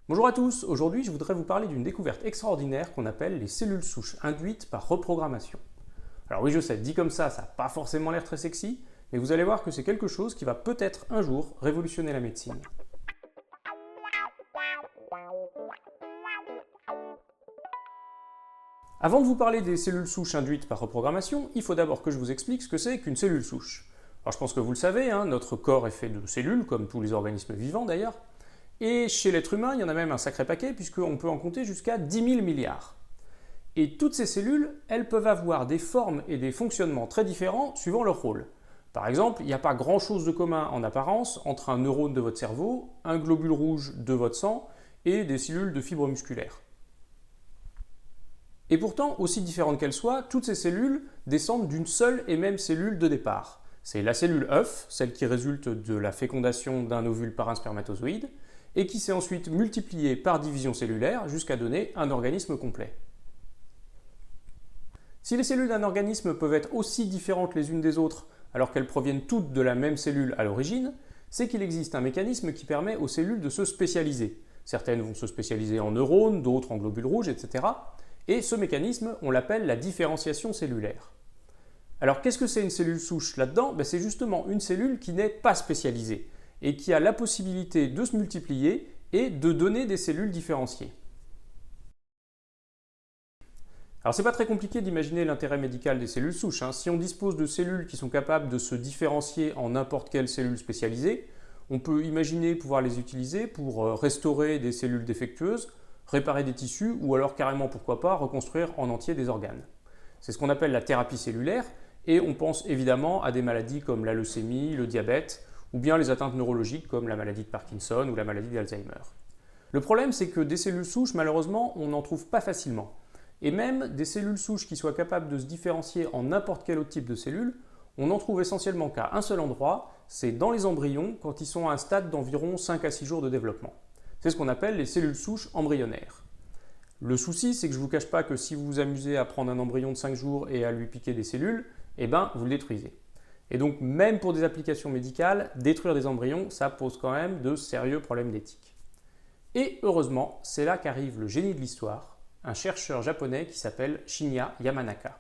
Bonjour à tous, aujourd'hui je voudrais vous parler d'une découverte extraordinaire qu'on appelle les cellules souches induites par reprogrammation. Alors oui je sais, dit comme ça n'a pas forcément l'air très sexy, mais vous allez voir que c'est quelque chose qui va peut-être un jour révolutionner la médecine. Avant de vous parler des cellules souches induites par reprogrammation, il faut d'abord que je vous explique ce que c'est qu'une cellule souche. Alors je pense que vous le savez, notre corps est fait de cellules, comme tous les organismes vivants d'ailleurs, et chez l'être humain, il y en a même un sacré paquet, puisqu'on peut en compter jusqu'à 10 000 milliards. Et toutes ces cellules, elles peuvent avoir des formes et des fonctionnements très différents suivant leur rôle. Par exemple, il n'y a pas grand-chose de commun en apparence entre un neurone de votre cerveau, un globule rouge de votre sang et des cellules de fibres musculaires. Et pourtant, aussi différentes qu'elles soient, toutes ces cellules descendent d'une seule et même cellule de départ. C'est la cellule œuf, celle qui résulte de la fécondation d'un ovule par un spermatozoïde, et qui s'est ensuite multipliée par division cellulaire jusqu'à donner un organisme complet. Si les cellules d'un organisme peuvent être aussi différentes les unes des autres alors qu'elles proviennent toutes de la même cellule à l'origine, c'est qu'il existe un mécanisme qui permet aux cellules de se spécialiser. Certaines vont se spécialiser en neurones, d'autres en globules rouges, etc. Et ce mécanisme, on l'appelle la différenciation cellulaire. Alors qu'est-ce que c'est une cellule souche là-dedans? C'est justement une cellule qui n'est pas spécialisée et qui a la possibilité de se multiplier et de donner des cellules différenciées. Alors c'est pas très compliqué d'imaginer l'intérêt médical des cellules souches. Si on dispose de cellules qui sont capables de se différencier en n'importe quelle cellule spécialisée, on peut imaginer pouvoir les utiliser pour restaurer des cellules défectueuses, réparer des tissus ou alors carrément pourquoi pas reconstruire en entier des organes. C'est ce qu'on appelle la thérapie cellulaire et on pense évidemment à des maladies comme la leucémie, le diabète ou bien les atteintes neurologiques comme la maladie de Parkinson ou la maladie d'Alzheimer. Le problème, c'est que des cellules souches, malheureusement, on n'en trouve pas facilement. Et même des cellules souches qui soient capables de se différencier en n'importe quel autre type de cellules, on n'en trouve essentiellement qu'à un seul endroit, c'est dans les embryons quand ils sont à un stade d'environ 5 à 6 jours de développement. C'est ce qu'on appelle les cellules souches embryonnaires. Le souci, c'est que je ne vous cache pas que si vous vous amusez à prendre un embryon de 5 jours et à lui piquer des cellules, vous le détruisez. Et donc, même pour des applications médicales, détruire des embryons, ça pose quand même de sérieux problèmes d'éthique. Et heureusement, c'est là qu'arrive le génie de l'histoire, un chercheur japonais qui s'appelle Shinya Yamanaka.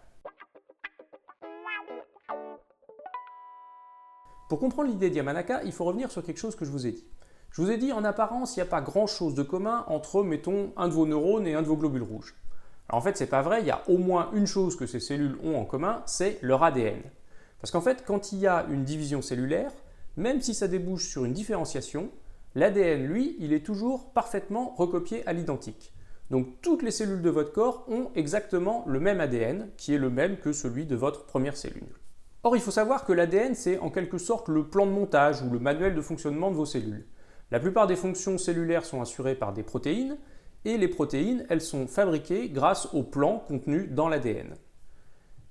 Pour comprendre l'idée de Yamanaka, il faut revenir sur quelque chose que je vous ai dit. Je vous ai dit, en apparence, il n'y a pas grand-chose de commun entre, mettons, un de vos neurones et un de vos globules rouges. Alors en fait, c'est pas vrai, il y a au moins une chose que ces cellules ont en commun, c'est leur ADN. Parce qu'en fait, quand il y a une division cellulaire, même si ça débouche sur une différenciation, l'ADN, lui, il est toujours parfaitement recopié à l'identique. Donc toutes les cellules de votre corps ont exactement le même ADN, qui est le même que celui de votre première cellule. Or, il faut savoir que l'ADN, c'est en quelque sorte le plan de montage ou le manuel de fonctionnement de vos cellules. La plupart des fonctions cellulaires sont assurées par des protéines, et les protéines, elles sont fabriquées grâce au plan contenu dans l'ADN.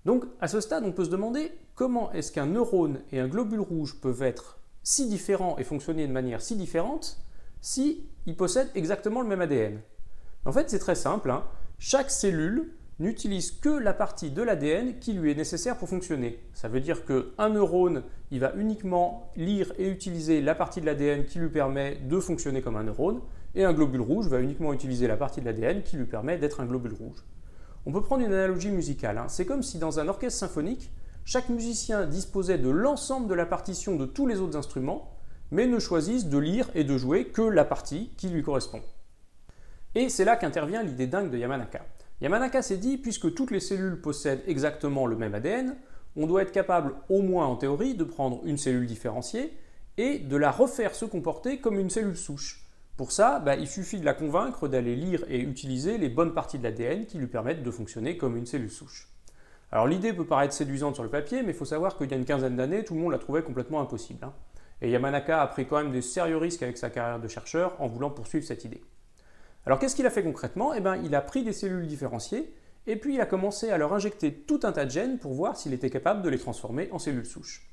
Donc, à ce stade, on peut se demander comment est-ce qu'un neurone et un globule rouge peuvent être si différents et fonctionner de manière si différente si ils possèdent exactement le même ADN. En fait, c'est très simple. Chaque cellule n'utilise que la partie de l'ADN qui lui est nécessaire pour fonctionner. Ça veut dire qu'un neurone, il va uniquement lire et utiliser la partie de l'ADN qui lui permet de fonctionner comme un neurone, et un globule rouge va uniquement utiliser la partie de l'ADN qui lui permet d'être un globule rouge. On peut prendre une analogie musicale. C'est comme si dans un orchestre symphonique, chaque musicien disposait de l'ensemble de la partition de tous les autres instruments, mais ne choisisse de lire et de jouer que la partie qui lui correspond. Et c'est là qu'intervient l'idée dingue de Yamanaka. Yamanaka s'est dit, puisque toutes les cellules possèdent exactement le même ADN, on doit être capable, au moins en théorie, de prendre une cellule différenciée et de la refaire se comporter comme une cellule souche. Pour ça, il suffit de la convaincre d'aller lire et utiliser les bonnes parties de l'ADN qui lui permettent de fonctionner comme une cellule souche. Alors l'idée peut paraître séduisante sur le papier, mais il faut savoir qu'il y a une quinzaine d'années, tout le monde la trouvait complètement impossible. Et Yamanaka a pris quand même des sérieux risques avec sa carrière de chercheur en voulant poursuivre cette idée. Alors qu'est-ce qu'il a fait concrètement? Il a pris des cellules différenciées et puis il a commencé à leur injecter tout un tas de gènes pour voir s'il était capable de les transformer en cellules souches.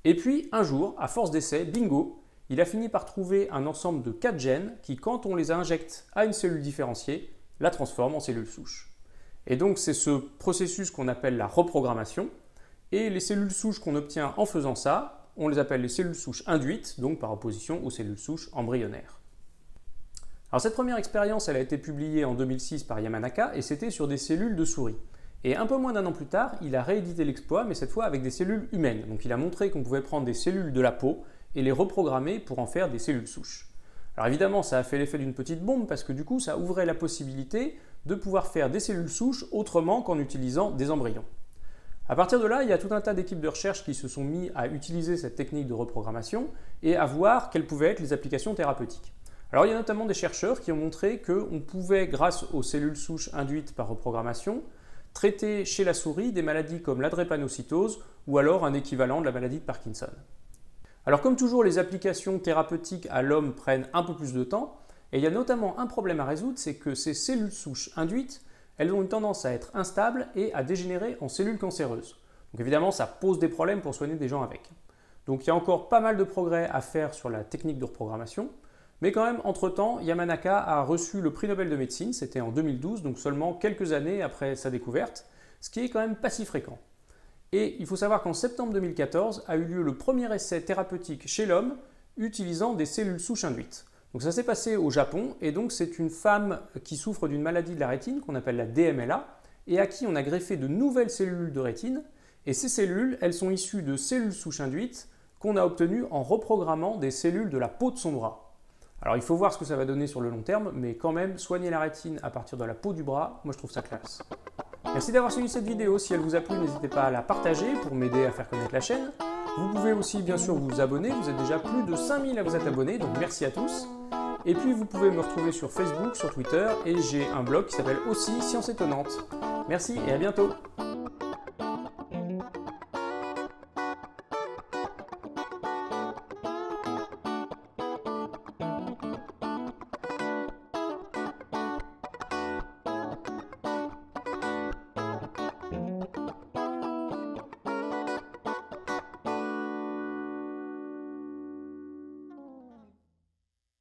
Et puis un jour, à force d'essais, bingo, il a fini par trouver un ensemble de 4 gènes qui, quand on les injecte à une cellule différenciée, la transforment en cellule souche. Et donc c'est ce processus qu'on appelle la reprogrammation, et les cellules souches qu'on obtient en faisant ça, on les appelle les cellules souches induites, donc par opposition aux cellules souches embryonnaires. Alors cette première expérience, elle a été publiée en 2006 par Yamanaka et c'était sur des cellules de souris. Et un peu moins d'un an plus tard, il a réédité l'exploit, mais cette fois avec des cellules humaines. Donc il a montré qu'on pouvait prendre des cellules de la peau et les reprogrammer pour en faire des cellules souches. Alors évidemment, ça a fait l'effet d'une petite bombe parce que du coup, ça ouvrait la possibilité de pouvoir faire des cellules souches autrement qu'en utilisant des embryons. À partir de là, il y a tout un tas d'équipes de recherche qui se sont mis à utiliser cette technique de reprogrammation et à voir quelles pouvaient être les applications thérapeutiques. Alors il y a notamment des chercheurs qui ont montré qu'on pouvait, grâce aux cellules souches induites par reprogrammation, traiter chez la souris des maladies comme la drépanocytose ou alors un équivalent de la maladie de Parkinson. Alors comme toujours, les applications thérapeutiques à l'homme prennent un peu plus de temps et il y a notamment un problème à résoudre, c'est que ces cellules souches induites, elles ont une tendance à être instables et à dégénérer en cellules cancéreuses. Donc évidemment, ça pose des problèmes pour soigner des gens avec. Donc il y a encore pas mal de progrès à faire sur la technique de reprogrammation, mais quand même, entre-temps, Yamanaka a reçu le prix Nobel de médecine, c'était en 2012, donc seulement quelques années après sa découverte, ce qui est quand même pas si fréquent. Et il faut savoir qu'en septembre 2014 a eu lieu le premier essai thérapeutique chez l'homme utilisant des cellules souches induites. Donc ça s'est passé au Japon, et donc c'est une femme qui souffre d'une maladie de la rétine qu'on appelle la DMLA, et à qui on a greffé de nouvelles cellules de rétine, et ces cellules, elles sont issues de cellules souches induites qu'on a obtenues en reprogrammant des cellules de la peau de son bras. Alors il faut voir ce que ça va donner sur le long terme, mais quand même, soigner la rétine à partir de la peau du bras, moi je trouve ça classe. Merci d'avoir suivi cette vidéo, si elle vous a plu, n'hésitez pas à la partager pour m'aider à faire connaître la chaîne. Vous pouvez aussi bien sûr vous abonner, vous êtes déjà plus de 5000 à vous être abonnés, donc merci à tous. Et puis vous pouvez me retrouver sur Facebook, sur Twitter, et j'ai un blog qui s'appelle aussi Science Étonnante. Merci et à bientôt.